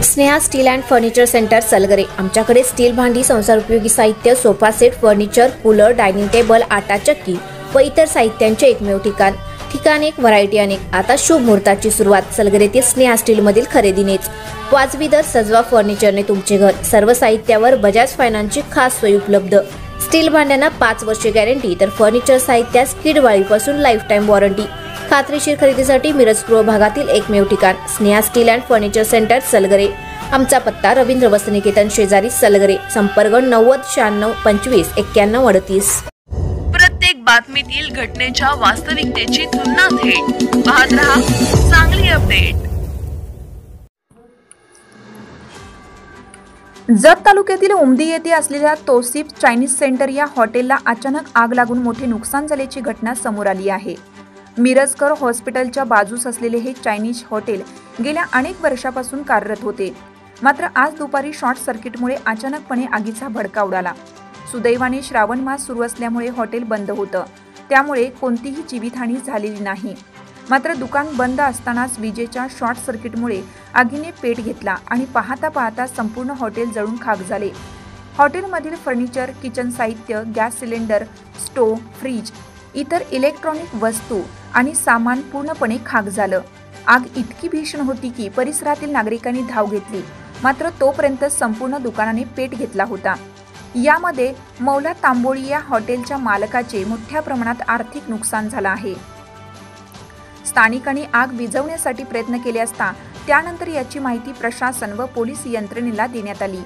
Sneha steel and furniture centre Salgare. आमच्याकडे steel भांडी, संसार उपयोगी साहित्य, sofa set, furniture, cooler, dining table, आटा चक्की व इतर साहित्यांचे एकमेव ठिकाण एक, व्हरायटी अनेक। आता शुभ मुहूर्ताची सुरुवात सलगरेतील स्नेहा स्टील मधील खरेदीनेच। वाजवी दर, सजवा फर्निचरने तुमचे घर। सर्व साहित्यावर बजाज फायनान्सची खास सोय उपलब्ध। स्टील भांड्यांना 5 वर्षे गॅरंटी, तर फर्निचर साहित्यास किडवाळीपासून लाईफ टाइम वॉरंटी। खात्रीशीर खरेदीसाठी मिरज पूर्व भागातील एकमेव ठिकाण Sneha steel and furniture centre Salgare. आमचा पत्ता रवींद्र वस्त्रनिकेतन शेजारी सलगरे। संपर्क 90 96 25 91 38। प्रत्येक बातमीतील घटनेच्या वास्तविकतेची तुलना थेट पाहत रहा चांगली अपडेट। जत तालुक्यातील उमदी येथे असलेल्या तौसिफ चायनीज सेंटर या हॉटेलला अचानक आग लागून मोठे नुकसान झाल्याची घटना समोर आली आहे। मिरजकर हॉस्पिटलच्या बाजूस असलेले हे चायनीज हॉटेल गेल्या अनेक वर्षापासून कार्यरत होते। मात्र आज दुपारी शॉर्ट सर्किटमुळे अचानकपणे आगीचा भडका उडाला। सुदैवाने श्रावण मास सुरू असल्यामुळे हॉटेल बंद होतं, त्यामुळे कोणतीही जीवितहानी झालेली नाही। मात्र दुकान बंद असतानाच विजेच्या शॉर्ट सर्किटमुळे आगीने पेट घेतला आणि पाहता संपूर्ण हॉटेल जळून खाक झाले। हॉटेलमधील फर्निचर, किचन साहित्य, गॅस सिलेंडर, स्टोव्ह, फ्रीज, इतर इलेक्ट्रॉनिक वस्तू आणि सामान पूर्णपणे खाक झालं। आग इतकी भीषण होती की परिसरातील नागरिकांनी धाव घेतली, मात्र तोपर्यंत संपूर्ण दुकानाने पेट घेतला होता। यामध्ये मौला तांबोळी या हॉटेलच्या मालकाचे मोठ्या प्रमाणात आर्थिक नुकसान झालं आहे। स्थानिकांनी आग विझवण्यासाठी प्रयत्न केले असता त्यानंतर याची माहिती प्रशासन व पोलीस यंत्रणेला देण्यात आली।